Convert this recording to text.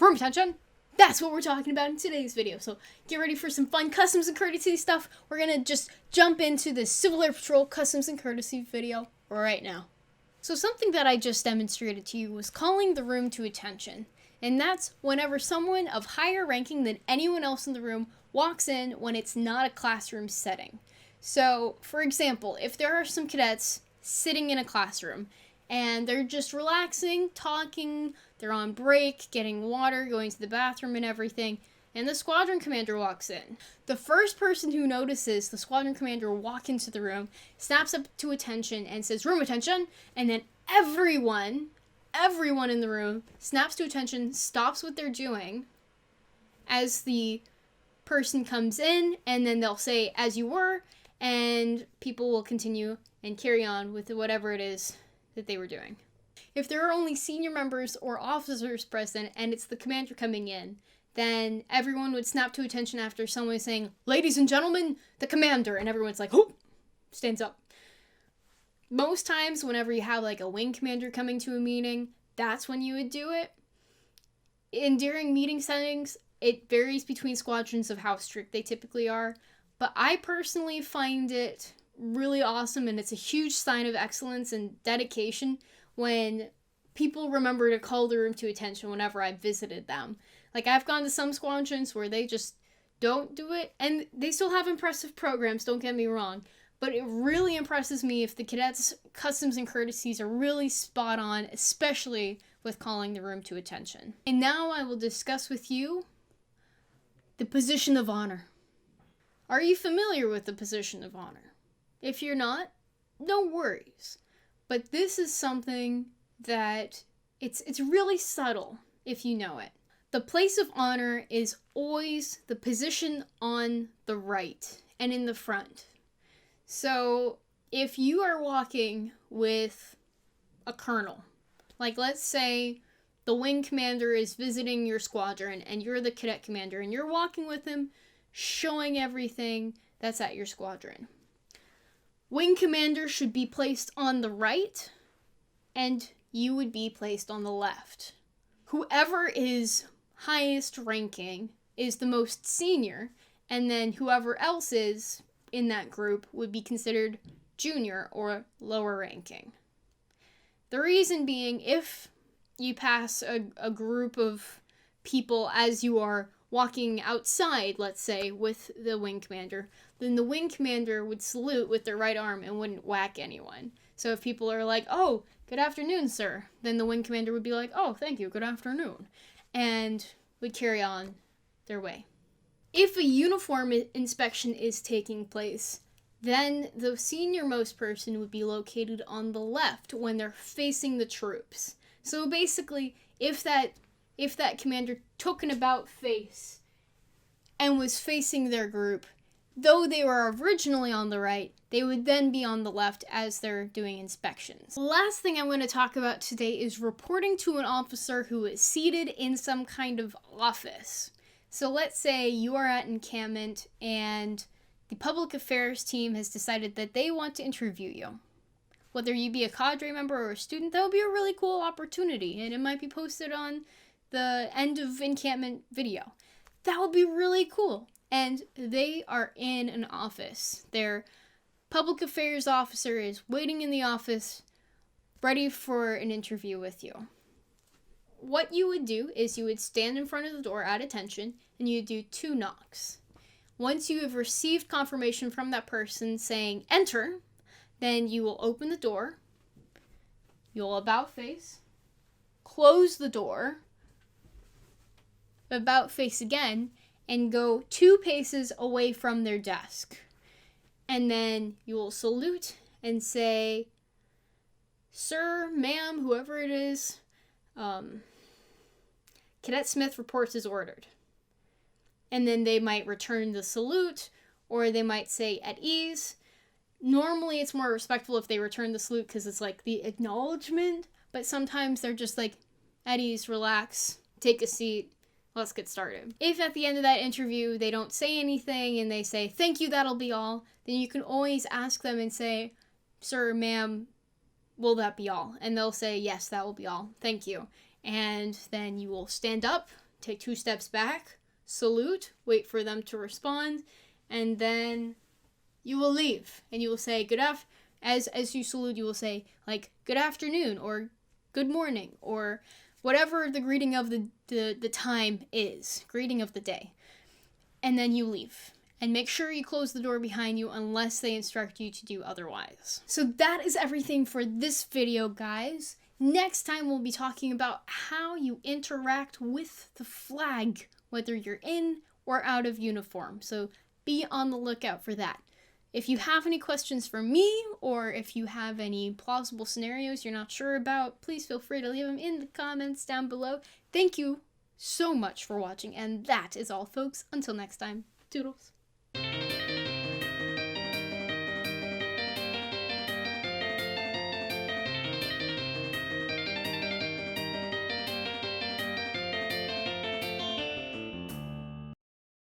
room attention. That's what we're talking about in today's video. So get ready for some fun customs and courtesy stuff. We're going to just jump into the Civil Air Patrol customs and courtesy video right now. So something that I just demonstrated to you was calling the room to attention. And that's whenever someone of higher ranking than anyone else in the room walks in when it's not a classroom setting. So, for example, if there are some cadets sitting in a classroom and they're just relaxing, talking, they're on break, getting water, going to the bathroom and everything, and the squadron commander walks in. The first person who notices the squadron commander walk into the room snaps up to attention and says, room attention, and then everyone in the room snaps to attention, stops what they're doing as the person comes in, and then they'll say, as you were, and people will continue and carry on with whatever it is that they were doing. If there are only senior members or officers present and it's the commander coming in, then everyone would snap to attention after someone saying, ladies and gentlemen, the commander, and everyone's like, whoop, stands up. Most times, whenever you have like a wing commander coming to a meeting, that's when you would do it. And during meeting settings, it varies between squadrons of how strict they typically are, but I personally find it really awesome, and it's a huge sign of excellence and dedication when people remember to call the room to attention whenever I've visited them. Like, I've gone to some squadrons where they just don't do it, and they still have impressive programs, don't get me wrong, but it really impresses me if the cadets' customs and courtesies are really spot on, especially with calling the room to attention. And now I will discuss with you the position of honor. Are you familiar with the position of honor? If you're not, no worries. But this is something that it's really subtle if you know it. The place of honor is always the position on the right and in the front. So if you are walking with a colonel, like let's say the wing commander is visiting your squadron and you're the cadet commander and you're walking with him, showing everything that's at your squadron. Wing commander should be placed on the right and you would be placed on the left. Whoever is highest ranking is the most senior, and then whoever else is in that group would be considered junior or lower ranking. The reason being, if you pass a group of people as you are walking outside, let's say, with the wing commander, then the wing commander would salute with their right arm and wouldn't whack anyone. So if people are like, oh, good afternoon, sir, then the wing commander would be like, oh, thank you, good afternoon, and would carry on their way. If a uniform inspection is taking place, then the senior-most person would be located on the left when they're facing the troops. So basically, if that commander took an about face and was facing their group, though they were originally on the right, they would then be on the left as they're doing inspections. The last thing I'm going to talk about today is reporting to an officer who is seated in some kind of office. So let's say you are at encampment and the public affairs team has decided that they want to interview you. Whether you be a cadre member or a student, that would be a really cool opportunity, and it might be posted on the end of encampment video. That would be really cool. And they are in an office. Their public affairs officer is waiting in the office, ready for an interview with you. What you would do is you would stand in front of the door at attention, and you would do 2 knocks. Once you have received confirmation from that person saying enter, then you will open the door, you'll about face, close the door, about face again, and go 2 paces away from their desk. And then you will salute and say, sir, ma'am, whoever it is, Cadet Smith reports as ordered. And then they might return the salute, or they might say at ease. Normally it's more respectful if they return the salute because it's like the acknowledgement, but sometimes they're just like, at ease, relax, take a seat, let's get started. If at the end of that interview they don't say anything and they say, thank you, that'll be all, then you can always ask them and say, sir, ma'am, will that be all? And they'll say, yes, that will be all, thank you. And then you will stand up take 2 steps back, salute, wait for them to respond, and then you will leave. And you will say, as you salute, you will say, like, good afternoon, or good morning, or whatever the greeting of the time is, greeting of the day. And then you leave. And make sure you close the door behind you unless they instruct you to do otherwise. So that is everything for this video, guys. Next time we'll be talking about how you interact with the flag, whether you're in or out of uniform. So be on the lookout for that. If you have any questions for me, or if you have any plausible scenarios you're not sure about, please feel free to leave them in the comments down below. Thank you so much for watching, and that is all, folks. Until next time, toodles.